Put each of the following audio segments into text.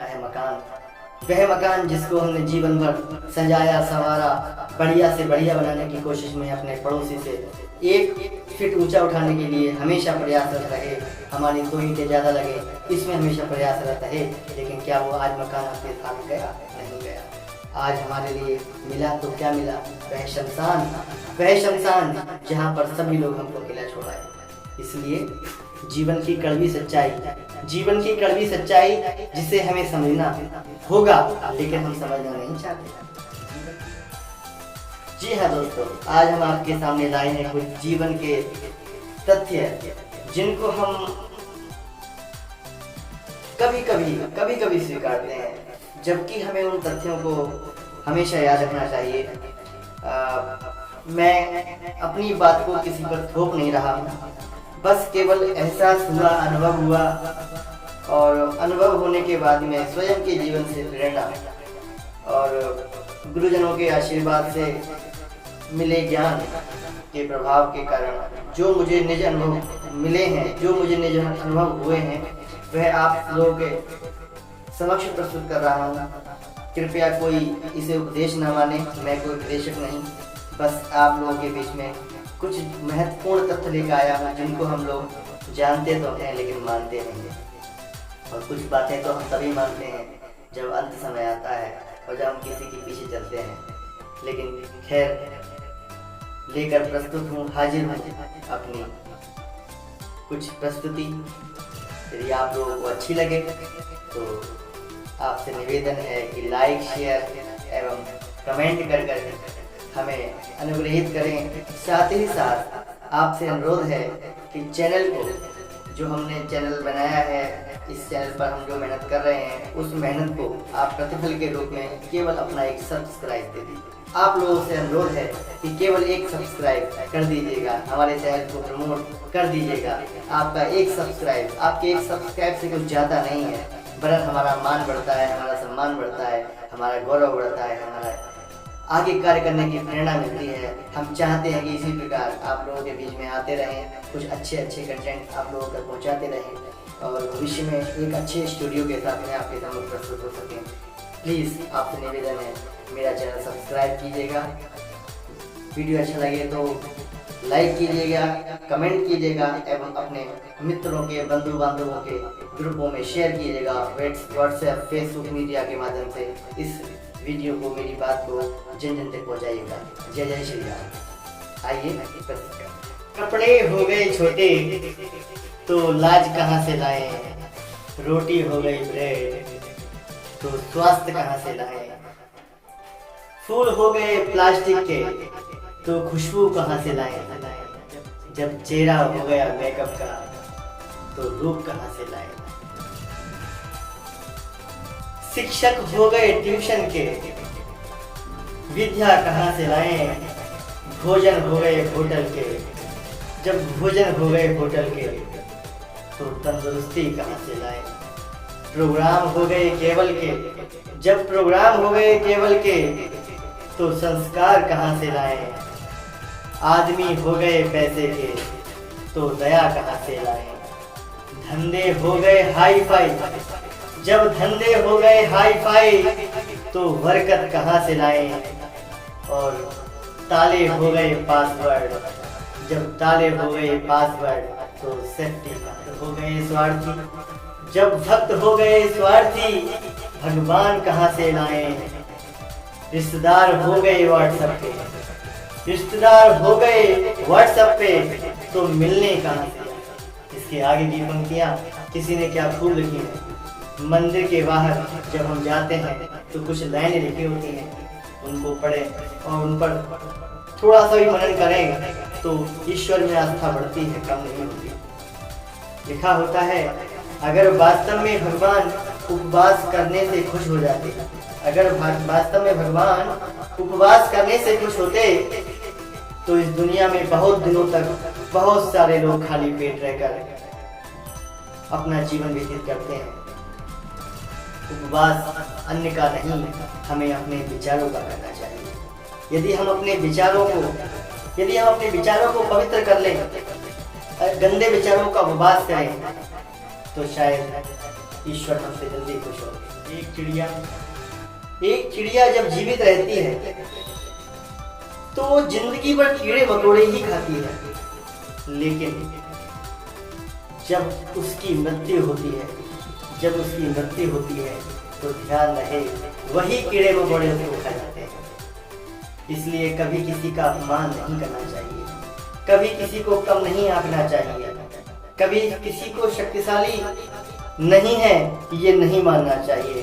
है मकान, वह मकान जिसको हमने जीवन भर सजाया संवारा, बढ़िया से बढ़िया बनाने की कोशिश में अपने पड़ोसी से 1 फीट ऊंचा उठाने के लिए हमेशा प्रयासरत रहे। हमारी 2 ईंटें ज़्यादा लगे, इसमें हमेशा प्रयासरत रहे। लेकिन क्या वो आज मकान आपके साथ गया? नहीं गया। आज हमारे लिए मिला तो क्या मिला? वह शमशान, वह शमशान जहाँ पर सभी लोग हमको अकेला छोड़ाए। इसलिए जीवन की कड़वी सच्चाई, जीवन की कड़वी सच्चाई जिसे हमें समझना होगा, लेकिन हम समझना नहीं चाहते। जी हाँ दोस्तों, आज हम आपके सामने लाए हैं कुछ जीवन के तथ्य जिनको हम कभी कभी स्वीकारते हैं, जबकि हमें उन तथ्यों को हमेशा याद रखना चाहिए। मैं अपनी बात को किसी पर थोप नहीं रहा हूँ, बस केवल एहसास हुआ, अनुभव हुआ, और अनुभव होने के बाद में स्वयं के जीवन से प्रेरणा और गुरुजनों के आशीर्वाद से मिले ज्ञान के प्रभाव के कारण जो मुझे निज अनुभव मिले हैं, जो मुझे निज अनुभव हुए हैं, वह आप लोगों के समक्ष प्रस्तुत कर रहा हूँ। कृपया कोई इसे उपदेश न माने, मैं कोई उपदेशक नहीं, बस आप लोगों के बीच में कुछ महत्वपूर्ण तथ्य लेकर आया हूँ जिनको हम लोग जानते तो हैं लेकिन मानते नहीं हैं। और कुछ बातें तो हम तभी मानते हैं जब अंत समय आता है और जब हम किसी के पीछे चलते हैं। लेकिन खैर, लेकर प्रस्तुत हूँ, हाजिर हूँ अपनी कुछ प्रस्तुति। यदि आप लोगों को अच्छी लगे तो आपसे निवेदन है कि लाइक, शेयर एवं कमेंट कर हमें अनुग्रहित करें। साथ ही साथ आपसे अनुरोध है कि चैनल को, जो हमने चैनल बनाया है, इस चैनल पर हम जो मेहनत कर रहे हैं, उस मेहनत को आप प्रतिफल के रूप में केवल अपना एक सब्सक्राइब दे दीजिए। आप लोगों से अनुरोध है कि केवल एक सब्सक्राइब कर दीजिएगा, हमारे चैनल को प्रमोट कर दीजिएगा। आपका एक सब्सक्राइब, आपके एक सब्सक्राइब से कुछ ज़्यादा नहीं है, बरन हमारा मान बढ़ता है, हमारा सम्मान बढ़ता है, हमारा गौरव बढ़ता है, हमारा आगे कार्य करने की प्रेरणा मिलती है। हम चाहते हैं कि इसी प्रकार आप लोगों के बीच में आते रहें, कुछ अच्छे कंटेंट आप लोगों तक पहुंचाते रहें और भविष्य में एक अच्छे स्टूडियो के साथ में आपके सामने प्रस्तुत हो सकें। प्लीज़ आपसे निवेदन है, मेरा चैनल सब्सक्राइब कीजिएगा, वीडियो अच्छा लगे तो लाइक कीजिएगा, कमेंट कीजिएगा एवं अपने मित्रों के, बंधु बांधवों के ग्रुपों में शेयर कीजिएगा। व्हाट्सएप, फेसबुक मीडिया के माध्यम से इस वीडियो को, मेरी बात को जन जन तक पहुँचाइएगा। जय जय श्री राम। आइए, कपड़े हो गए छोटे तो लाज कहाँ से लाएं, रोटी हो गई ब्रेड तो स्वास्थ्य कहाँ से लाएं, फूल हो गए प्लास्टिक के तो खुशबू कहाँ से लाएं, जब चेहरा हो गया मेकअप का तो रूप कहाँ से लाएं, शिक्षक हो गए ट्यूशन के विद्या कहाँ से लाएं, भोजन हो गए होटल के, जब भोजन हो गए होटल के तो तंदुरुस्ती कहाँ से लाएं, प्रोग्राम हो गए केवल के, जब प्रोग्राम हो गए केवल के तो संस्कार कहाँ से लाएं, आदमी हो गए पैसे के तो दया कहाँ से लाएं, धंधे हो गए हाई फाई, जब धंधे हो गए हाई फाई तो बरकत कहाँ से लाएं, और ताले हो गए पासवर्ड, जब ताले हो गए पासवर्ड तो सेफ्टी हो गए स्वार्थी, जब भक्त हो गए स्वार्थी भगवान कहाँ से लाएं, रिश्तेदार हो गए व्हाट्सएप पे, रिश्तेदार हो गए व्हाट्सएप पे तो मिलने कहाँ से। इसके आगे की पंक्तियाँ किसी ने क्या खूब लिखी है। मंदिर के बाहर जब हम जाते हैं तो कुछ लाइनें लिखी होती हैं, उनको पढ़ें और उन पर थोड़ा सा भी मनन करें तो ईश्वर में आस्था बढ़ती है, कम नहीं होती। लिखा होता है, अगर वास्तव में भगवान उपवास करने से खुश हो जाते, अगर वास्तव में भगवान उपवास करने से खुश होते तो इस दुनिया में बहुत दिनों तक बहुत सारे लोग खाली पेट रहकर अपना जीवन व्यतीत करते हैं। उपवास अन्य का नहीं, हमें अपने विचारों का करना चाहिए। यदि हम अपने विचारों को पवित्र कर लें, गंदे विचारों का उपवास करें तो शायद ईश्वर हमसे जल्दी खुश हो। चिड़िया, एक चिड़िया जब जीवित रहती है तो वो जिंदगी भर कीड़े मकोड़े ही खाती है, लेकिन जब उसकी मृत्यु होती है तो ध्यान रहे वही कीड़े मकोड़े उसको खा जाते हैं। इसलिए कभी किसी का अपमान नहीं करना चाहिए, कभी किसी को कम नहीं आंकना चाहिए, कभी किसी को शक्तिशाली नहीं है ये नहीं मानना चाहिए।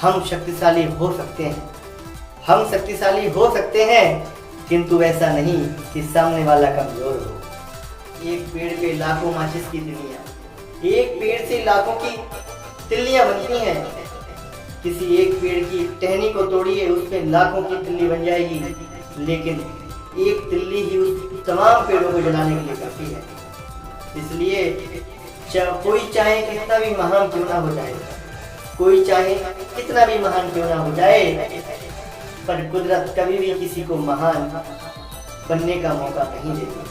हम शक्तिशाली हो सकते हैं, किंतु ऐसा नहीं कि सामने वाला कमजोर हो। एक पेड़ पे लाखों माचिस की तिल्लियां, एक पेड़ से लाखों की तिल्लियां बनती हैं। किसी एक पेड़ की टहनी को तोड़िए, उस पे लाखों की तिल्ली बन जाएगी, लेकिन एक तिल्ली ही उस तमाम पेड़ों को जलाने के लिए काफी है। इसलिए कोई चाहे कितना भी महान क्यों ना हो जाए, पर कुदरत कभी भी किसी को महान बनने का मौका नहीं देती,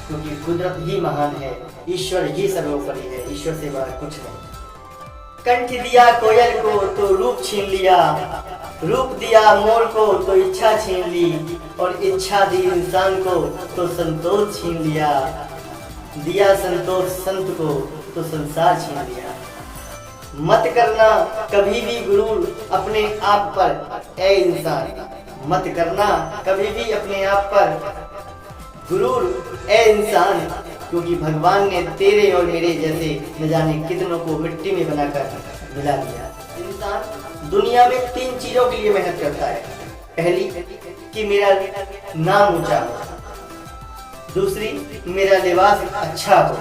क्योंकि कुदरत ही महान है, ईश्वर ही सर्वोपरि है, ईश्वर से बड़ा कुछ नहीं। कंठ दिया कोयल को तो रूप छीन लिया, रूप दिया मोर को तो इच्छा छीन ली, और इच्छा दी इंसान को तो संतोष छीन लिया, दिया संतोष संत को तो संसार छीन लिया। मत करना कभी भी गुरूर अपने आप पर, ए इंसान, मत करना कभी भी अपने आप पर गुरूर, ए इंसान, क्योंकि भगवान ने तेरे और मेरे जैसे न जाने कितनों को मिट्टी में बनाकर मिला दिया। इंसान दुनिया में 3 चीजों के लिए मेहनत करता है। पहली कि मेरा नाम ऊंचा हो, दूसरी मेरा लिबास अच्छा हो,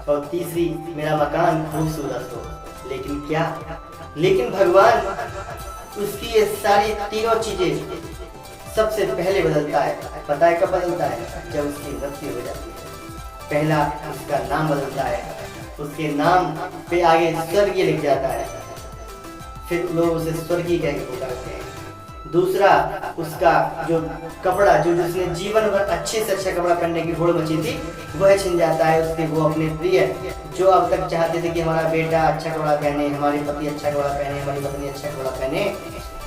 और तीसरी मेरा मकान खूबसूरत हो। लेकिन भगवान उसकी ये सारी तीनों चीजें सबसे पहले बदलता है। पता है कब बदलता है? जब उसकी मृत्यु हो जाती है। पहला उसका नाम बदलता है, उसके नाम पे आगे स्वर्गीय लिख जाता है, फिर लोग उसे स्वर्गीय कह के पुकारते हैं। दूसरा उसका जो कपड़ा, जो जिसने जीवन भर अच्छे से अच्छा कपड़ा पहनने की होड़ मची थी, वह छिन जाता है। उसके वो अपने प्रिय जो अब तक चाहते थे कि हमारा बेटा अच्छा कपड़ा पहने, हमारे पति अच्छा कपड़ा पहने, हमारी पत्नी अच्छा कपड़ा पहने,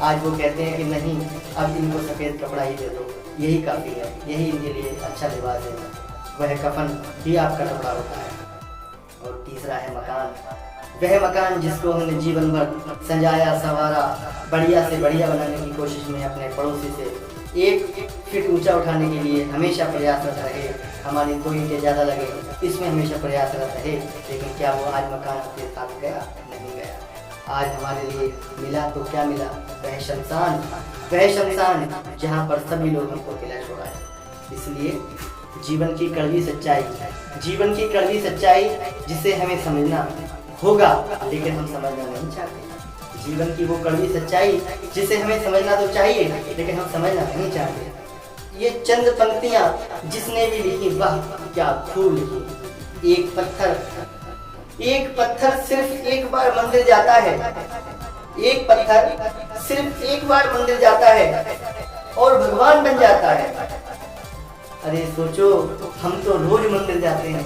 आज वो कहते हैं कि नहीं, अब इनको सफेद कपड़ा ही दे दो, यही काफी है, यही इनके लिए अच्छा लिबास है। वह कफन ही आपका कपड़ा होता है। और तीसरा है मकान, वह मकान जिसको हमने जीवन भर सजाया संवारा, बढ़िया से बढ़िया बनाने की कोशिश में अपने पड़ोसी से 1 फीट ऊंचा उठाने के लिए हमेशा प्रयासरत रहे, हमारी 2 ईंटें ज़्यादा लगे, इसमें हमेशा प्रयासरत रहे। लेकिन क्या वो आज मकान अपने साथ गया? नहीं गया। आज हमारे लिए मिला तो क्या मिला? वह शमशान जहाँ पर सभी लोग हमको अकेला छोड़ा है। इसलिए जीवन की कड़वी सच्चाई जिसे हमें समझना होगा, लेकिन हम समझना नहीं चाहते। जीवन की वो कड़वी सच्चाई जिसे हमें समझना तो चाहिए, लेकिन हम समझना नहीं चाहते। ये चंद पंक्तियां जिसने भी लिखी, वाह क्या खूब लिखी। एक पत्थर सिर्फ एक बार मंदिर जाता है, एक पत्थर सिर्फ एक बार मंदिर जाता है और भगवान बन जाता है। अरे सोचो, हम तो रोज मंदिर जाते हैं।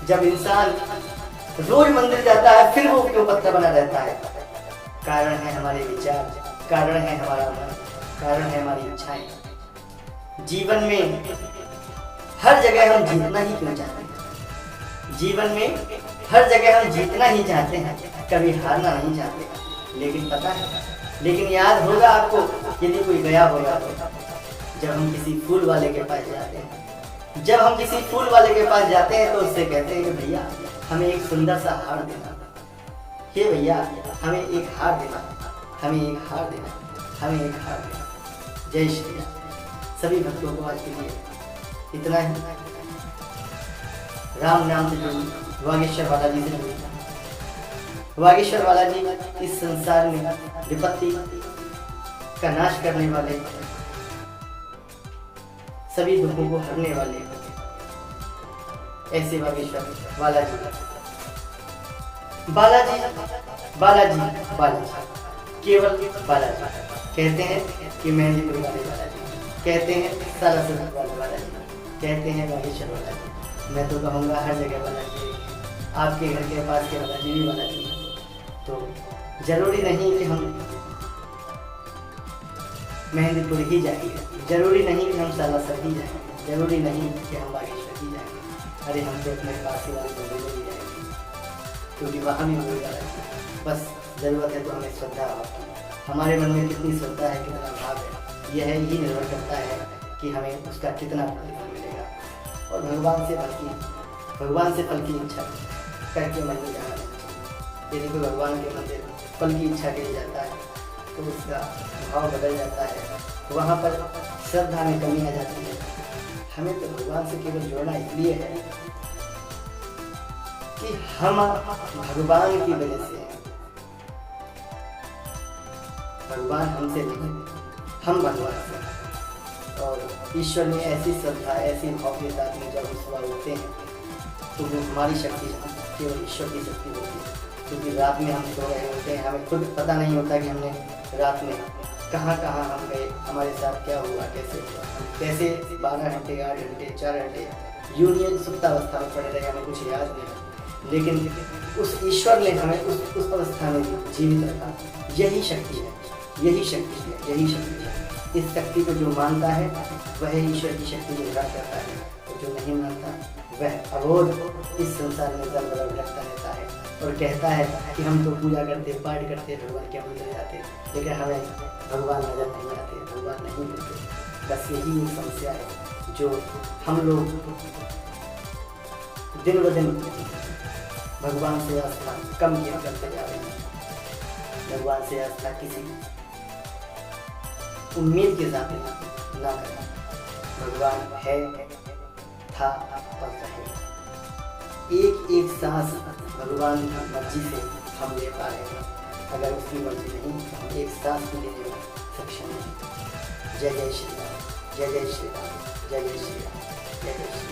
जब इंसान रोज मंदिर जाता है, फिर वो क्यों पत्थर बना रहता है? कारण है हमारे विचार, कारण है हमारा मन, कारण है हमारी इच्छाएं। जीवन में हर जगह हम जीतना ही क्यों चाहते हैं? जीवन में हर जगह हम जीतना ही चाहते हैं, कभी हारना नहीं चाहते। लेकिन पता है, लेकिन याद होगा आपको, यदि कोई गया होगा तो, जब हम किसी फूल वाले के पास जाते हैं, तो उससे कहते हैं कि भैया हमें एक सुंदर सा हार देना, हे भैया हमें एक हार देना, हमें एक हार देना। जय श्री राम। सभी भक्तों को आज के लिए इतना ही। राम नाम से जुड़ी, वागीश्वर बालाजी से जुड़ी। वागीश्वर बालाजी इस संसार में विपत्ति का नाश करने वाले, सभी दुखों को हरने वाले ऐसे वागीश्वर बालाजी, केवल बालाजी। कहते हैं कि मेहंदीपुर वाले बालाजी, कहते हैं सालासर वाले बालाजी, कहते हैं वागीश्वर बालाजी। मैं तो कहूँगा हर जगह बालाजी, आपके घर के पास के बालाजी भी बालाजी। तो जरूरी नहीं कि हम मेहंदीपुर ही जाएंगे, जरूरी नहीं कि हम सालासर ही जाएंगे, जरूरी नहीं कि हम बागेश्वर ही जाएंगे। अरे हम तो अपने पास ही वाले मंदिर में ही जाएंगे, क्योंकि वहाँ भी होगा। बस ज़रूरत है तो हमें श्रद्धा भाव की। हमारे मन में कितनी श्रद्धा है, कितना भाव है, यह ही निर्भर करता है कि हमें उसका कितना फल मिलेगा। और भगवान से फल की इच्छा करके मंदिर जाना नहीं। यदि कोई भगवान के मंदिर फल की इच्छा के लिए जाता है तो उसका भाव बदल जाता है, वहाँ पर श्रद्धा में कमी आ जाती है। हमें तो भगवान से केवल जुड़ना इसलिए है कि हम भगवान की वजह से हैं। भगवान हमसे नहीं, हम भगवान से। और ईश्वर ने ऐसी श्रद्धा, ऐसी भाव के साथ में जब सुबह उठते हैं तो वो हमारी शक्ति केवल ईश्वर की शक्ति होती है। क्योंकि रात में हम सो रहे होते हैं, हमें खुद पता नहीं होता कि हमने रात में कहाँ हम गए, हमारे साथ क्या हुआ, कैसे हुआ, कैसे 12 घंटे, 8 घंटे, 4 घंटे यूं ही सुप्तावस्था में पड़े रहे, हमें कुछ याद नहीं। लेकिन उस ईश्वर ने हमें उस अवस्था में जीवित रखा। यही शक्ति है, यही शक्ति है, यही शक्ति है। इस शक्ति को जो मानता है वह ईश्वर की शक्ति को ग्रहण करता है, और जो नहीं मानता वह अबोध इस संसार में दल बदल भटकता रहता है और कहता है कि हम तो पूजा करते, पाठ करते, भगवान के मंदिर जाते, लेकिन हमें भगवान नजर नहीं आते, भगवान नहीं मिलते। बस यही एक समस्या है जो हम लोग दिन ब दिन भगवान से आस्था कम किया करते जा रहे हैं। भगवान से आस्था किसी उम्मीद के साथ ना करना। भगवान है, था और रहे। एक सांस भगवान की मर्जी से हम ले पा रहे हैं। अगर उसकी मर्जी नहीं तो हम एक सांस भी लेने में सक्षम नहीं। जय जय श्री राम, जय जय श्री राम, जय जय श्री राम, जय जय श्री राम।